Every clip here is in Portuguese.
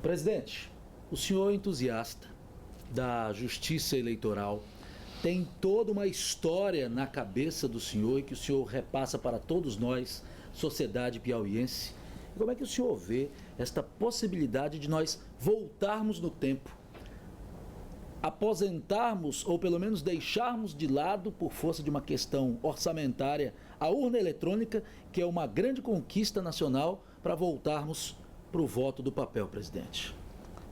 Presidente, o senhor é entusiasta da justiça eleitoral, tem toda uma história na cabeça do senhor e que o senhor repassa para todos nós, sociedade piauiense. Como é que o senhor vê esta possibilidade de nós voltarmos no tempo, aposentarmos ou pelo menos deixarmos de lado, por força de uma questão orçamentária, a urna eletrônica, que é uma grande conquista nacional, para voltarmos para o voto do papel, presidente?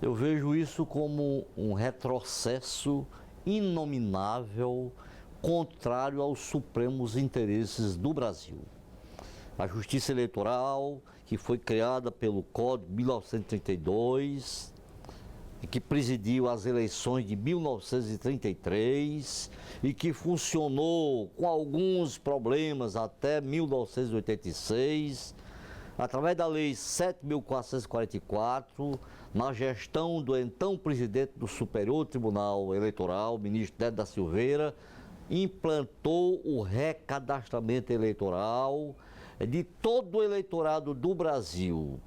Eu vejo isso como um retrocesso inominável, contrário aos supremos interesses do Brasil. A Justiça Eleitoral, que foi criada pelo Código de 1932, e que presidiu as eleições de 1933 e que funcionou com alguns problemas até 1986, através da Lei 7.444, na gestão do então presidente do Superior Tribunal Eleitoral, ministro Nery da Silveira, implantou o recadastramento eleitoral de todo o eleitorado do Brasil.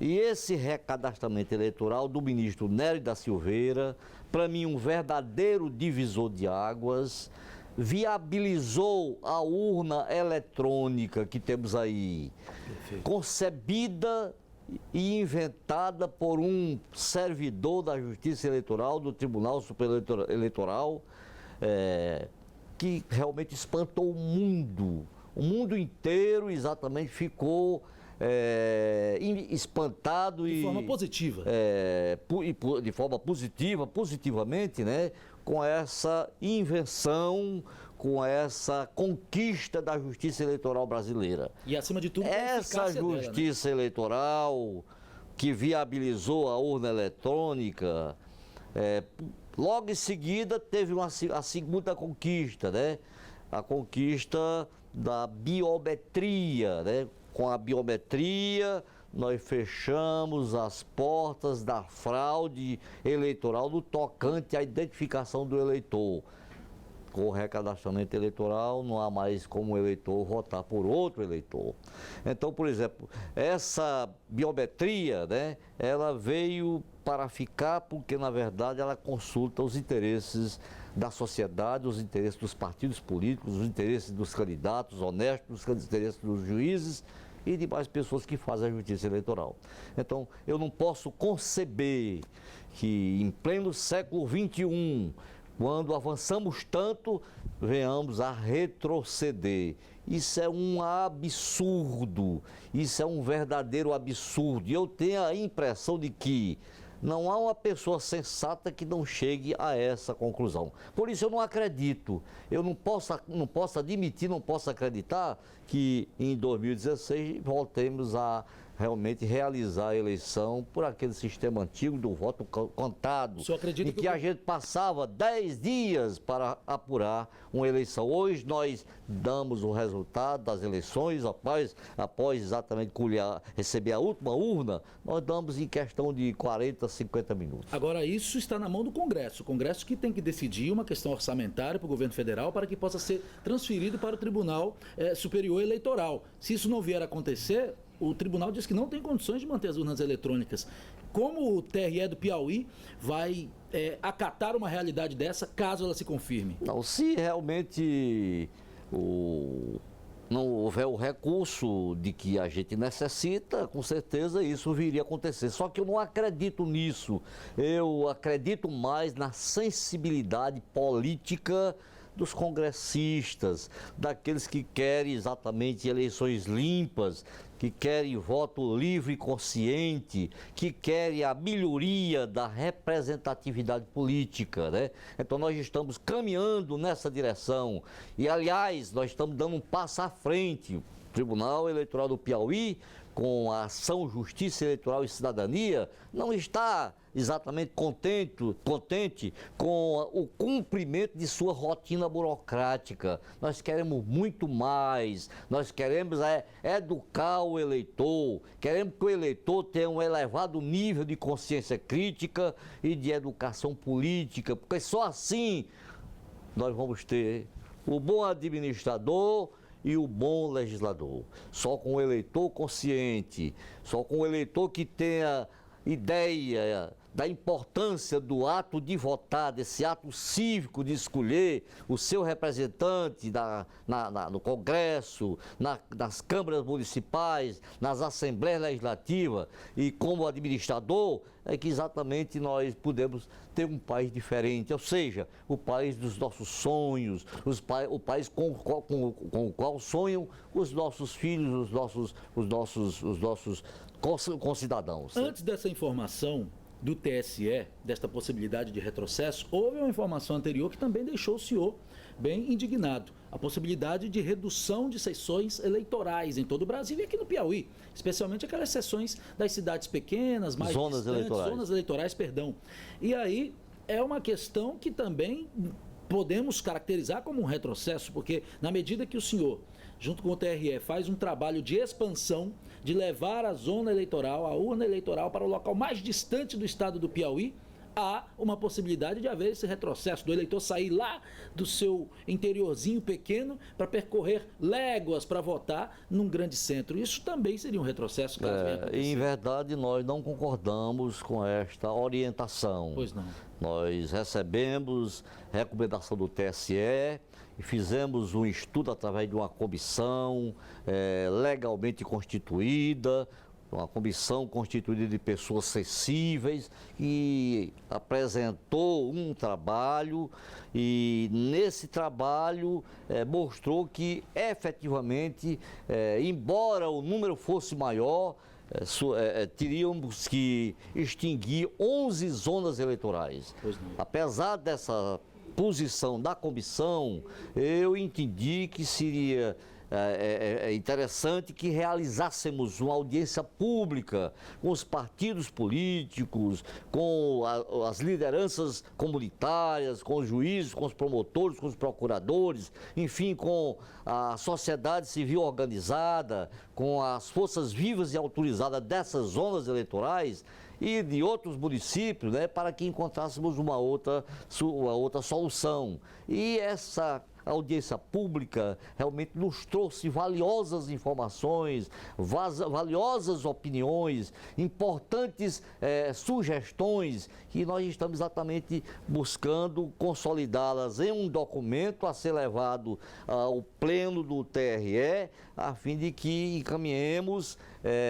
E esse recadastramento eleitoral do ministro Nery da Silveira, para mim um verdadeiro divisor de águas, viabilizou a urna eletrônica que temos aí, concebida e inventada por um servidor da Justiça Eleitoral, do Tribunal Superior Eleitoral, que realmente espantou o mundo inteiro exatamente ficou espantado de forma positiva. De forma positivamente, né, com essa invenção, com essa conquista da justiça eleitoral brasileira. E acima de tudo, essa justiça eleitoral que viabilizou a urna eletrônica, logo em seguida teve a segunda conquista, né? A conquista da biometria, né? Com a biometria, nós fechamos as portas da fraude eleitoral no tocante à identificação do eleitor. Com o recadastramento eleitoral, não há mais como o eleitor votar por outro eleitor. Então, por exemplo, essa biometria, né, ela veio para ficar porque, na verdade, ela consulta os interesses da sociedade, os interesses dos partidos políticos, os interesses dos candidatos honestos, os interesses dos juízes e de mais pessoas que fazem a justiça eleitoral. Então, eu não posso conceber que, em pleno século XXI, quando avançamos tanto, venhamos a retroceder. Isso é um absurdo, isso é um verdadeiro absurdo. E eu tenho a impressão de que não há uma pessoa sensata que não chegue a essa conclusão. Por isso eu não acredito, eu não posso admitir, não posso acreditar que em 2016 voltemos a realmente realizar a eleição por aquele sistema antigo do voto contado, em que a gente passava 10 dias para apurar uma eleição. Hoje nós damos o resultado das eleições, após exatamente receber a última urna, nós damos em questão de 40, 50 minutos. Agora, isso está na mão do Congresso. O Congresso que tem que decidir uma questão orçamentária para o governo federal para que possa ser transferido para o Tribunal Superior Eleitoral. Se isso não vier a acontecer, o tribunal diz que não tem condições de manter as urnas eletrônicas. Como o TRE do Piauí vai acatar uma realidade dessa, caso ela se confirme? Não, se realmente não houver o recurso de que a gente necessita, com certeza isso viria a acontecer. Só que eu não acredito nisso. Eu acredito mais na sensibilidade política dos congressistas, daqueles que querem exatamente eleições limpas, que querem voto livre e consciente, que querem a melhoria da representatividade política, né? Então nós estamos caminhando nessa direção e, aliás, nós estamos dando um passo à frente. O Tribunal Eleitoral do Piauí, com a ação Justiça Eleitoral e Cidadania, não está exatamente contente com o cumprimento de sua rotina burocrática. Nós queremos muito mais, nós queremos educar o eleitor, queremos que o eleitor tenha um elevado nível de consciência crítica e de educação política, porque só assim nós vamos ter o bom administrador e o bom legislador. Só com o eleitor consciente, só com o eleitor que tenha ideia da importância do ato de votar, desse ato cívico de escolher o seu representante no Congresso, nas câmaras municipais, nas assembleias legislativas e como administrador, é que exatamente nós podemos ter um país diferente, ou seja, o país dos nossos sonhos, o país com o qual sonham os nossos filhos, os nossos concidadãos. Antes dessa informação do TSE, desta possibilidade de retrocesso, houve uma informação anterior que também deixou o senhor bem indignado. A possibilidade de redução de sessões eleitorais em todo o Brasil e aqui no Piauí, especialmente aquelas sessões das cidades pequenas, mais zonas eleitorais, perdão. E aí é uma questão que também podemos caracterizar como um retrocesso, porque na medida que o senhor, junto com o TRE, faz um trabalho de expansão, de levar a zona eleitoral, a urna eleitoral para o local mais distante do estado do Piauí, há uma possibilidade de haver esse retrocesso, do eleitor sair lá do seu interiorzinho pequeno para percorrer léguas para votar num grande centro. Isso também seria um retrocesso, caso venha acontecer. Em verdade, nós não concordamos com esta orientação. Pois não. Nós recebemos recomendação do TSE e fizemos um estudo através de uma comissão legalmente constituída, uma comissão constituída de pessoas sensíveis, que apresentou um trabalho e nesse trabalho mostrou que efetivamente, embora o número fosse maior, teríamos que extinguir 11 zonas eleitorais. Apesar dessa posição da comissão, eu entendi que seria interessante que realizássemos uma audiência pública com os partidos políticos, com as lideranças comunitárias, com os juízes, com os promotores, com os procuradores, enfim, com a sociedade civil organizada, com as forças vivas e autorizadas dessas zonas eleitorais e de outros municípios, né, para que encontrássemos uma outra solução. E essa audiência pública realmente nos trouxe valiosas informações, valiosas opiniões, importantes sugestões, que nós estamos exatamente buscando consolidá-las em um documento a ser levado ao pleno do TRE, a fim de que encaminhemos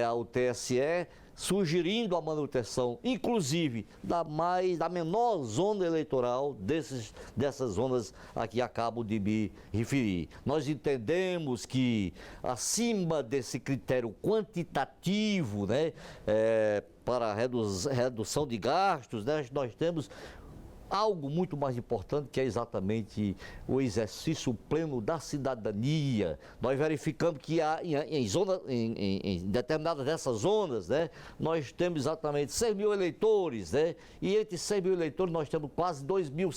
ao TSE, sugerindo a manutenção, inclusive, da menor zona eleitoral dessas zonas a que acabo de me referir. Nós entendemos que, acima desse critério quantitativo, né, para redução de gastos, né, nós temos algo muito mais importante, que é exatamente o exercício pleno da cidadania. Nós verificamos que há em determinadas dessas zonas, né, nós temos exatamente 6 mil eleitores, né, e entre 6 mil eleitores nós temos quase 2 mil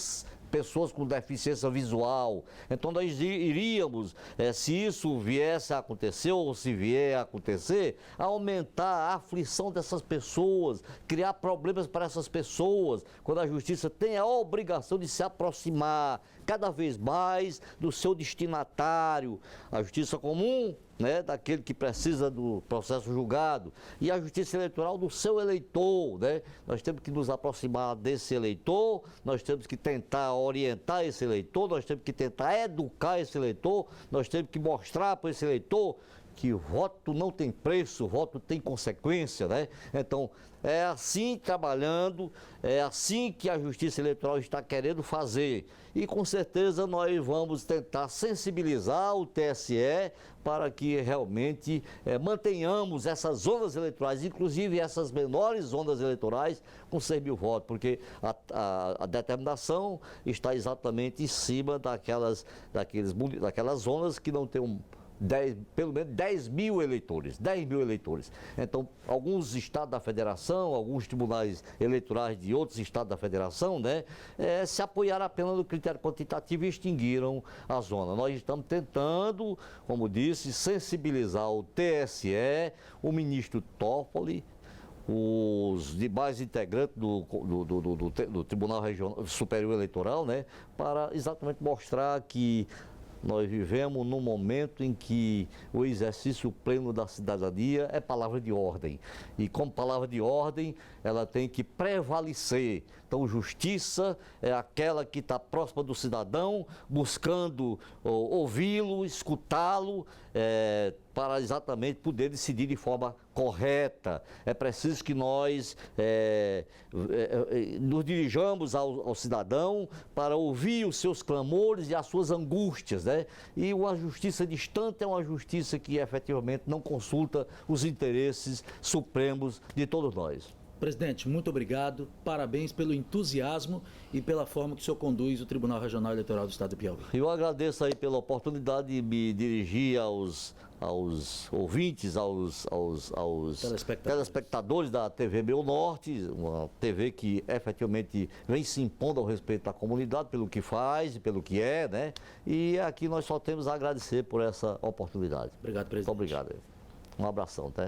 pessoas com deficiência visual. Então nós iríamos, se isso viesse a acontecer ou se vier a acontecer, aumentar a aflição dessas pessoas, criar problemas para essas pessoas, quando a justiça tem a obrigação de se aproximar cada vez mais do seu destinatário, a justiça comum, né, daquele que precisa do processo julgado, e a justiça eleitoral do seu eleitor, né? Nós temos que nos aproximar desse eleitor, nós temos que tentar orientar esse eleitor, nós temos que tentar educar esse eleitor, nós temos que mostrar para esse eleitor que voto não tem preço, voto tem consequência, né? Então, é assim trabalhando, é assim que a Justiça Eleitoral está querendo fazer. E com certeza nós vamos tentar sensibilizar o TSE para que realmente mantenhamos essas zonas eleitorais, inclusive essas menores zonas eleitorais, com 6 mil votos, porque a determinação está exatamente em cima daquelas zonas que não tem pelo menos 10 mil eleitores, 10 mil eleitores. Então, alguns estados da federação, alguns tribunais eleitorais de outros estados da federação, né, se apoiaram apenas no critério quantitativo e extinguiram a zona. Nós estamos tentando, como disse, sensibilizar o TSE, o ministro Toffoli, os demais integrantes do Tribunal Regional Superior Eleitoral, né, para exatamente mostrar que Nós vivemos num momento em que o exercício pleno da cidadania é palavra de ordem. E como palavra de ordem, ela tem que prevalecer. Então, justiça é aquela que está próxima do cidadão, buscando ouvi-lo, escutá-lo, para exatamente poder decidir de forma correta. É preciso que nós nos dirijamos ao cidadão para ouvir os seus clamores e as suas angústias, né? E uma justiça distante é uma justiça que efetivamente não consulta os interesses supremos de todos nós. Presidente, muito obrigado, parabéns pelo entusiasmo e pela forma que o senhor conduz o Tribunal Regional Eleitoral do Estado do Piauí. Eu agradeço aí pela oportunidade de me dirigir aos ouvintes, aos telespectadores da TV Meu Norte, uma TV que efetivamente vem se impondo ao respeito da comunidade pelo que faz e pelo que é, né? E aqui nós só temos a agradecer por essa oportunidade. Obrigado, presidente. Muito obrigado. Um abração, tá?